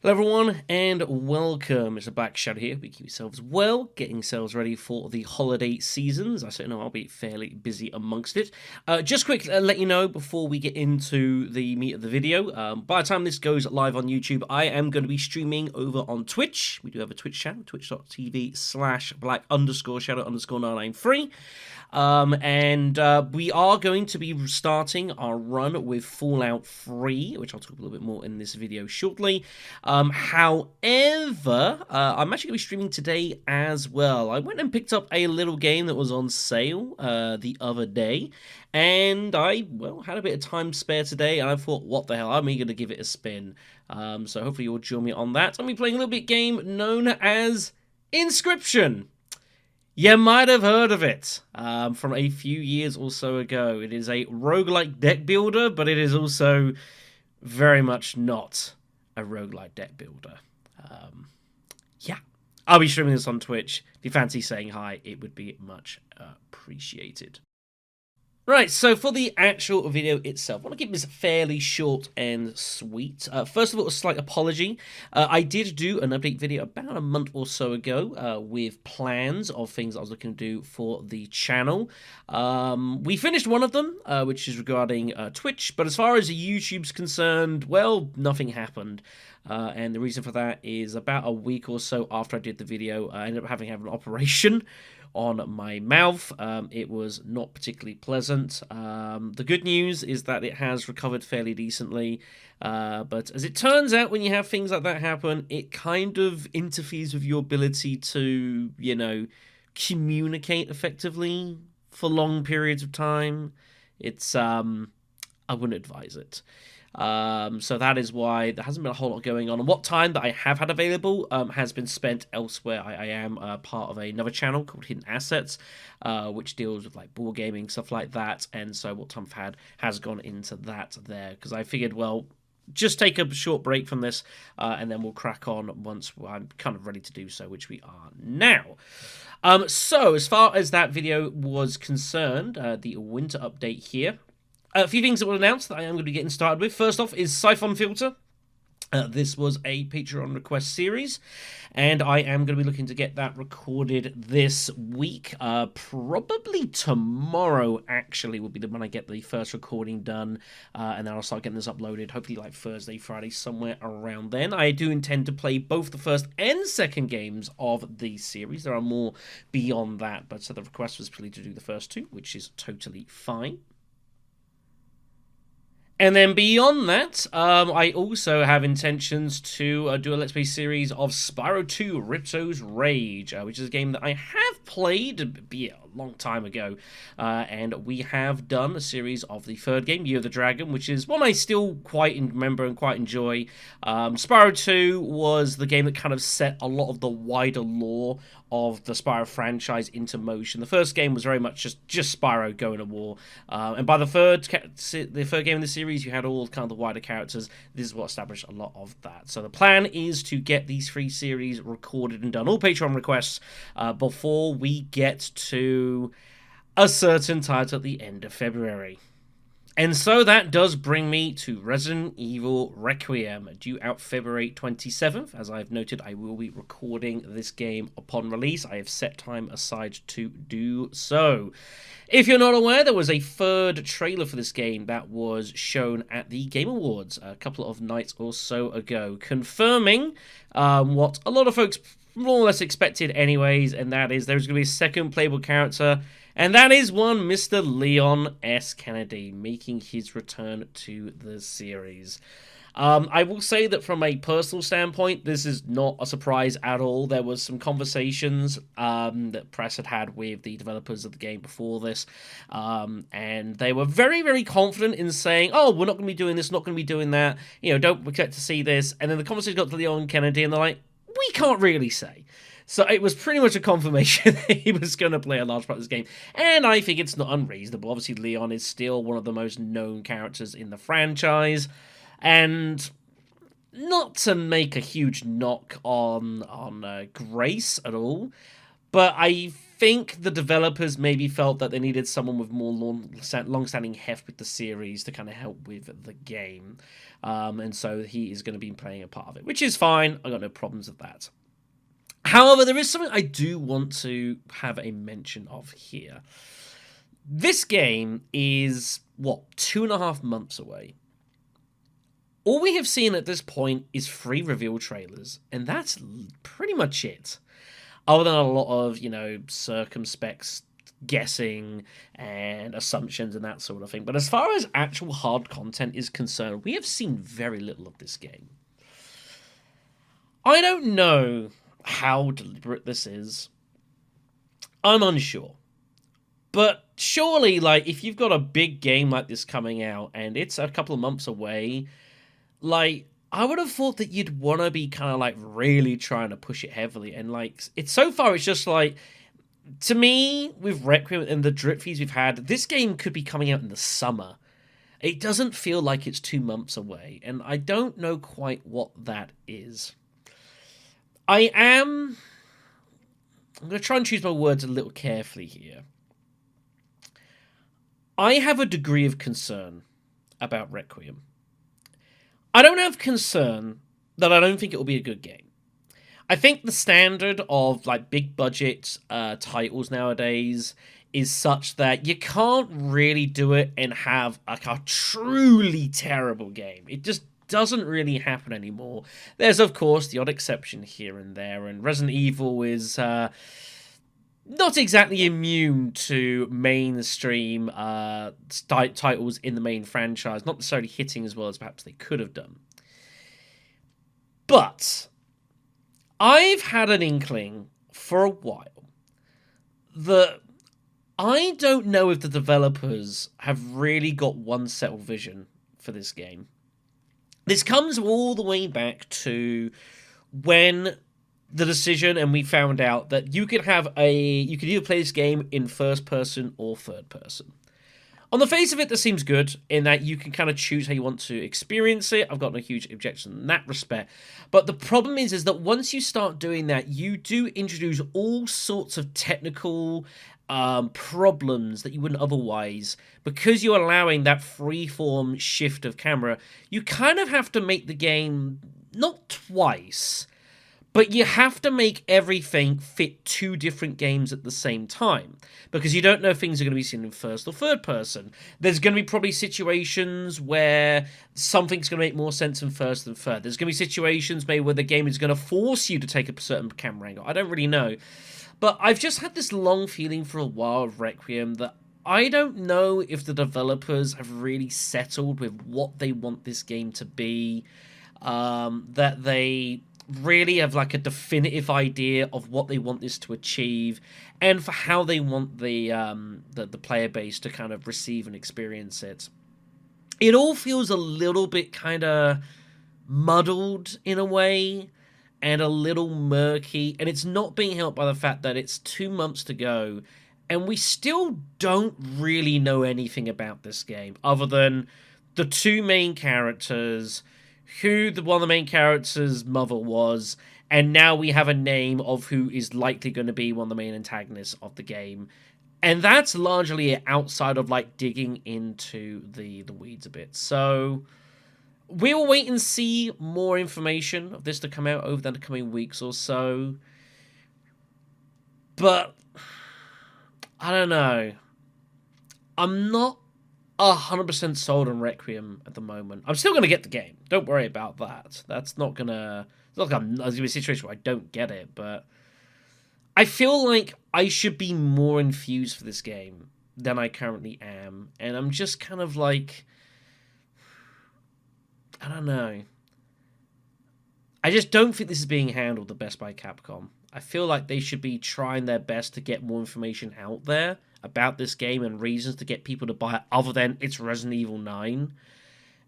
Hello everyone and welcome. It's a Black Shadow here. We keep yourselves well, getting yourselves ready for the holiday seasons. I certainly know I'll be fairly busy amongst it. Just quick, let you know before we get into the meat of the video. By the time this goes live on YouTube, I am going to be streaming over on Twitch. We do have a Twitch channel, twitch.tv/black_shadow_993. We are going to be starting our run with Fallout 3, which I'll talk a little bit more in this video shortly. However, I'm actually going to be streaming today as well. I went and picked up a little game that was on sale the other day, and I, had a bit of time spare today, and I thought, what the hell, I'm going to give it a spin. So hopefully you'll join me on that. I'll be playing a little bit game known as Inscription. You might have heard of it from a few years or so ago. It is a roguelike deck builder, but it is also very much not a roguelike deck builder. Yeah, I'll be streaming this on Twitch. If you fancy saying hi, it would be much appreciated. Right, so for the actual video itself, I want to keep this fairly short and sweet. First of all, a slight apology. I did do an update video about a month or so ago with plans of things I was looking to do for the channel. We finished one of them, which is regarding Twitch, but as far as YouTube's concerned, well, nothing happened. And the reason for that is about a week or so after I did the video, I ended up having to have an operation on my mouth. It was not particularly pleasant. The good news is that it has recovered fairly decently, but as it turns out, when you have things like that happen, it kind of interferes with your ability to, communicate effectively for long periods of time. It's, I wouldn't advise it. So that is why there hasn't been a whole lot going on. And what time that I have had available has been spent elsewhere. I am part of another channel called Hidden Assets, which deals with like board gaming, stuff like that. And so what time I've had has gone into that there. Because I figured, well, just take a short break from this, and then we'll crack on once I'm kind of ready to do so, which we are now. So as far as that video was concerned, the winter update here. A few things that were announced that I am going to be getting started with. First off is Syphon Filter. This was a Patreon request series, and I am going to be looking to get that recorded this week. Probably tomorrow, actually, will be the when I get the first recording done, and then I'll start getting this uploaded, hopefully like Thursday, Friday, somewhere around then. I do intend to play both the first and second games of the series. There are more beyond that, but so the request was purely to do the first two, which is totally fine. And then beyond that, I also have intentions to do a Let's Play series of Spyro 2 Ripto's Rage, which is a game that I have played a long time ago. And we have done a series of the third game, Year of the Dragon, which is one I still quite remember and quite enjoy. Spyro 2 was the game that kind of set a lot of the wider lore of the Spyro franchise into motion. The first game was very much just Spyro going to war, and by the third game in the series, you had all kind of the wider characters. This is what established a lot of that. So the plan is to get these three series recorded and done, all Patreon requests, before we get to a certain title at the end of February. And so that does bring me to Resident Evil Requiem, due out February 27th. As I've noted, I will be recording this game upon release. I have set time aside to do so. If you're not aware, there was a third trailer for this game that was shown at the Game Awards a couple of nights or so ago, confirming what a lot of folks more or less expected anyways, and that is there's going to be a second playable character, and that is one Mr. Leon S. Kennedy, making his return to the series. I will say that from a personal standpoint, this is not a surprise at all. There was some conversations that press had with the developers of the game before this, and they were very, very confident in saying, oh, we're not going to be doing this, not going to be doing that, don't expect to see this. And then the conversation got to Leon Kennedy, and they're like, we can't really say. So it was pretty much a confirmation that he was going to play a large part of this game. And I think it's not unreasonable. Obviously, Leon is still one of the most known characters in the franchise. And not to make a huge knock on Grace at all, but I think the developers maybe felt that they needed someone with more long-standing heft with the series to kind of help with the game. And so he is going to be playing a part of it, which is fine. I got no problems with that. However, there is something I do want to have a mention of here. This game is, 2.5 months away. All we have seen at this point is 3 reveal trailers, and that's pretty much it. Other than a lot of, circumspect guessing and assumptions and that sort of thing. But as far as actual hard content is concerned, we have seen very little of this game. I don't know how deliberate this is. I'm unsure. But surely, if you've got a big game like this coming out and it's a couple of months away, I would have thought that you'd want to be kind of really trying to push it heavily. And it's so far, it's just to me, with Requiem and the drip feeds we've had, this game could be coming out in the summer. It doesn't feel like it's 2 months away. And I don't know quite what that is. I'm going to try and choose my words a little carefully here. I have a degree of concern about Requiem. I don't have concern that I don't think it will be a good game. I think the standard of big budget titles nowadays is such that you can't really do it and have a truly terrible game. It just doesn't really happen anymore. There's of course the odd exception here and there, and Resident Evil is not exactly immune to mainstream titles in the main franchise, not necessarily hitting as well as perhaps they could have done. But I've had an inkling for a while that I don't know if the developers have really got one settled vision for this game. This comes all the way back to when the decision, and we found out that you could either play this game in first person or third person. On the face of it, this seems good in that you can kind of choose how you want to experience it. I've got no huge objection in that respect. But the problem is that once you start doing that, you do introduce all sorts of technical problems that you wouldn't otherwise. Because you're allowing that freeform shift of camera, you kind of have to make the game not twice, but you have to make everything fit 2 different games at the same time, because you don't know if things are going to be seen in first or third person. There's going to be probably situations where something's going to make more sense in first than third. There's going to be situations maybe where the game is going to force you to take a certain camera angle. I don't really know. But I've just had this long feeling for a while of Requiem that I don't know if the developers have really settled with what they want this game to be, that they really have a definitive idea of what they want this to achieve and for how they want the player base to kind of receive and experience it. It all feels a little bit kind of muddled in a way and a little murky, and it's not being helped by the fact that it's 2 months to go and we still don't really know anything about this game other than the 2 main characters, who one of the main characters' mother was, and now we have a name of who is likely going to be one of the main antagonists of the game. And that's largely outside of digging into the weeds a bit. So we'll wait and see more information of this to come out over the coming weeks or so. But I don't know. I'm not 100% sold on Requiem at the moment. I'm still going to get the game. Don't worry about that. That's not going to... It's not going to be a situation where I don't get it, but I feel like I should be more infused for this game than I currently am. And I'm just kind of I don't know. I just don't think this is being handled the best by Capcom. I feel like they should be trying their best to get more information out there about this game and reasons to get people to buy it other than it's Resident Evil 9.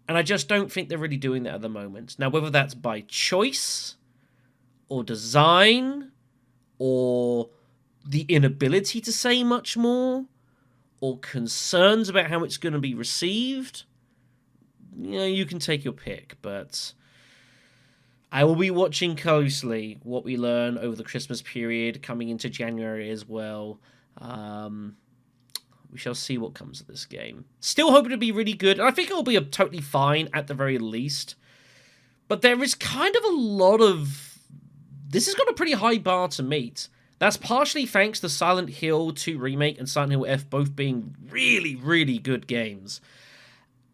And I just don't think they're really doing that at the moment. Now, whether that's by choice or design or the inability to say much more or concerns about how it's going to be received, you can take your pick. But I will be watching closely what we learn over the Christmas period, coming into January as well. Um, we shall see what comes of this game. Still hoping to be really good. I think it will be totally fine at the very least. But there is kind of a lot of... This has got a pretty high bar to meet. That's partially thanks to Silent Hill 2 Remake and Silent Hill F both being really, really good games.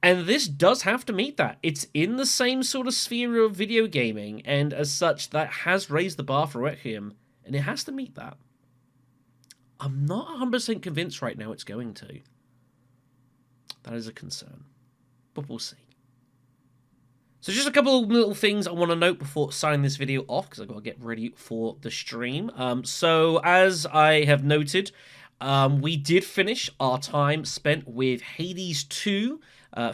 And this does have to meet that. It's in the same sort of sphere of video gaming, and as such, that has raised the bar for Requiem, and it has to meet that. I'm not 100% convinced right now it's going to. That is a concern. But we'll see. So just a couple of little things I want to note before signing this video off, because I've got to get ready for the stream. So as I have noted, we did finish our time spent with Hades 2.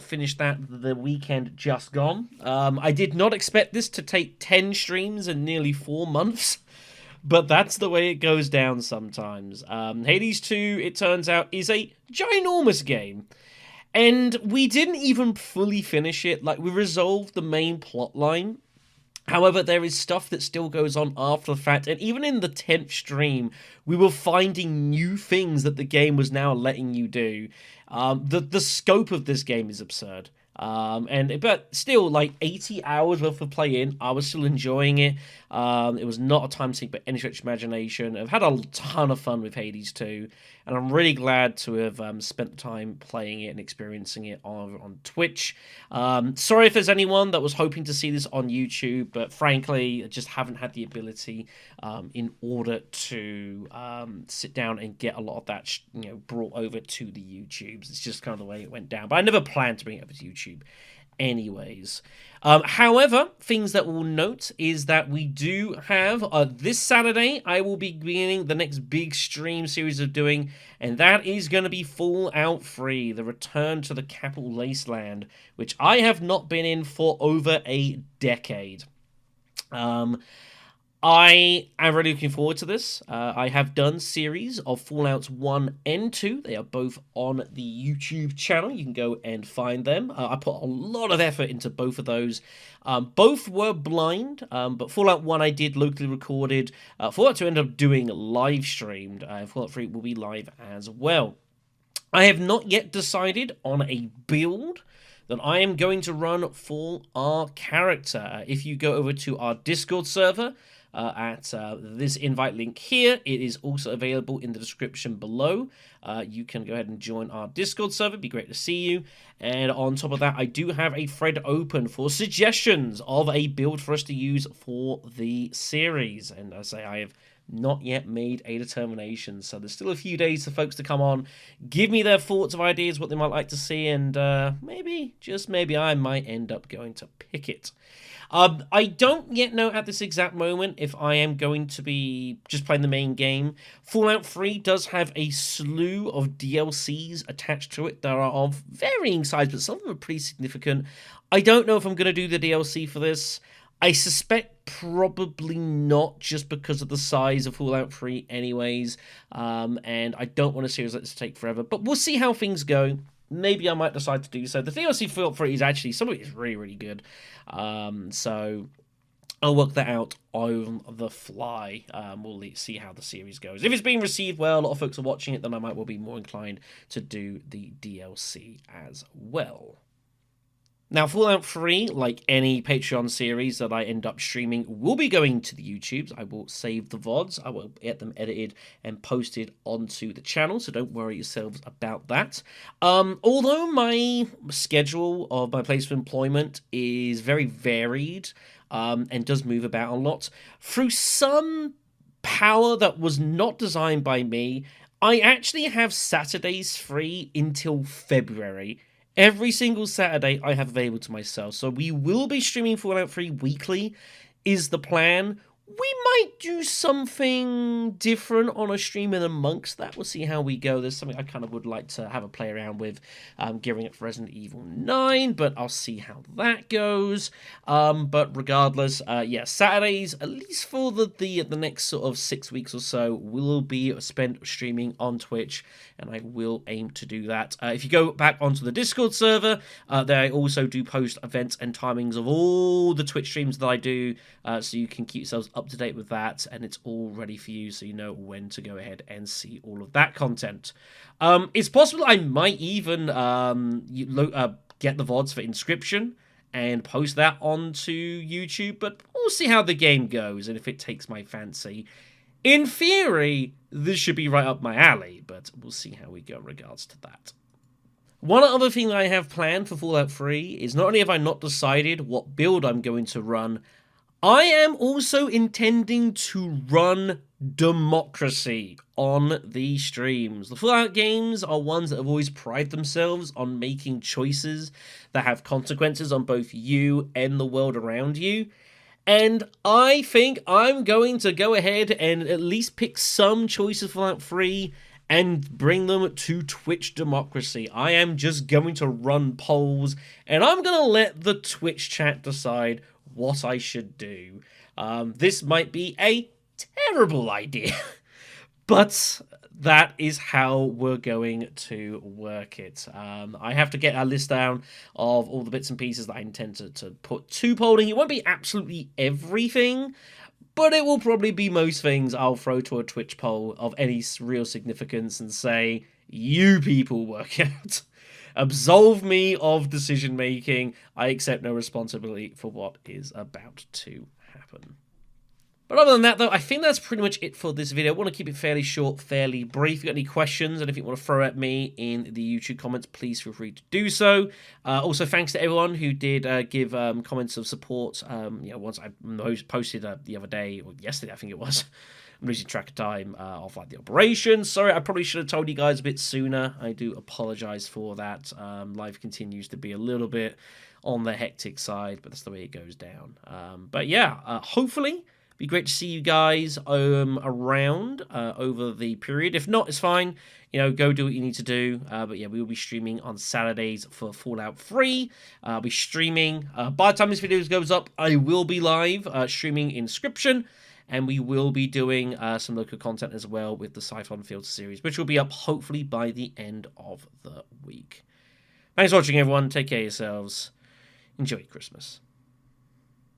Finished that the weekend just gone. I did not expect this to take 10 streams and nearly 4 months, but that's the way it goes down sometimes. Hades 2, it turns out, is a ginormous game. And we didn't even fully finish it. Like, we resolved the main plot line. However, there is stuff that still goes on after the fact, and even in the 10th stream, we were finding new things that the game was now letting you do. The scope of this game is absurd. But still, like 80 hours worth of play in, I was still enjoying it. It was not a time sink by any stretch of imagination. I've had a ton of fun with Hades 2, and I'm really glad to have spent the time playing it and experiencing it on Twitch. Sorry if there's anyone that was hoping to see this on YouTube, but frankly, I just haven't had the ability in order to sit down and get a lot of that brought over to the YouTubes. It's just kind of the way it went down. But I never planned to bring it over to YouTube anyways. However, things that we'll note is that we do have this Saturday, I will be beginning the next big stream series of doing, and that is going to be Fallout 3, the return to the Capital Wasteland, which I have not been in for over a decade. I am really looking forward to this. I have done series of Fallouts 1 and 2. They are both on the YouTube channel. You can go and find them. I put a lot of effort into both of those. Both were blind, but Fallout 1 I did locally recorded. Fallout 2 ended up doing live streamed. Fallout 3 will be live as well. I have not yet decided on a build that I am going to run for our character. If you go over to our Discord server, at this invite link here, it is also available in the description below. You can go ahead and join our Discord server. It'd be great to see you. And on top of that, I do have a thread open for suggestions of a build for us to use for the series. And as I say, I have not yet made a determination, so there's still a few days for folks to come on, give me their thoughts of ideas, what they might like to see, and maybe, just maybe, I might end up going to pick it. I don't yet know at this exact moment if I am going to be just playing the main game. Fallout 3 does have a slew of DLCs attached to it that are of varying size, but some of them are pretty significant. I don't know if I'm going to do the DLC for this. I suspect probably not, just because of the size of Fallout 3 anyways, and I don't want a series that's to take forever, but we'll see how things go. Maybe I might decide to do so. The DLC for Fallout 3 is actually, some of it is really, really good, so I'll work that out on the fly. We'll see how the series goes. If it's being received well, a lot of folks are watching it, then I might well be more inclined to do the DLC as well. Now, Fallout 3, like any Patreon series that I end up streaming, will be going to the YouTubes. I will save the VODs. I will get them edited and posted onto the channel, so don't worry yourselves about that. Although my schedule of my place of employment is very varied and does move about a lot, through some power that was not designed by me, I actually have Saturdays free until February. Every single Saturday I have available to myself. So we will be streaming Fallout 3 weekly, is the plan. We might do something different on a stream in amongst that. We'll see how we go. There's something I kind of would like to have a play around with, gearing up for Resident Evil 9, but I'll see how that goes. But regardless, yeah, Saturdays, at least for the next sort of 6 weeks or so, will be spent streaming on Twitch, and I will aim to do that. If you go back onto the Discord server, there I also do post events and timings of all the Twitch streams that I do, so you can keep yourselves up to date with that, and it's all ready for you, so you know when to go ahead and see all of that content. It's possible I might even get the VODs for Inscription and post that onto YouTube, but we'll see how the game goes and if it takes my fancy. In theory, this should be right up my alley, but we'll see how we go in regards to that. One other thing I have planned for Fallout 3 is not only have I not decided what build I'm going to run, I am also intending to run democracy on the streams. The Fallout games are ones that have always prided themselves on making choices that have consequences on both you and the world around you. And I think I'm going to go ahead and at least pick some choices for Fallout 3 and bring them to Twitch democracy. I am just going to run polls, and I'm going to let the Twitch chat decide what I should do. This might be a terrible idea, but that is how we're going to work it. I have to get a list down of all the bits and pieces that I intend to put to polling. It won't be absolutely everything, but it will probably be most things I'll throw to a Twitch poll of any real significance and say, you people work out. Absolve me of decision making. I accept no responsibility for what is about to happen. But other than that, though, I think that's pretty much it for this video. I want to keep it fairly short, fairly brief. If you've got any questions and if you want to throw at me in the YouTube comments, please feel free to do so. Also, thanks to everyone who did give comments of support. Once I posted the other day, or yesterday, I think it was. I'm losing track of time of the operation. Sorry, I probably should have told you guys a bit sooner. I do apologize for that. Life continues to be a little bit on the hectic side, but that's the way it goes down. But yeah, hopefully be great to see you guys around over the period. If not, it's fine. Go do what you need to do. But yeah, we will be streaming on Saturdays for Fallout 3. I'll be streaming. By the time this video goes up, I will be live streaming Inscription. And we will be doing some local content as well with the Syphon Field series, which will be up hopefully by the end of the week. Thanks for watching, everyone. Take care of yourselves. Enjoy Christmas.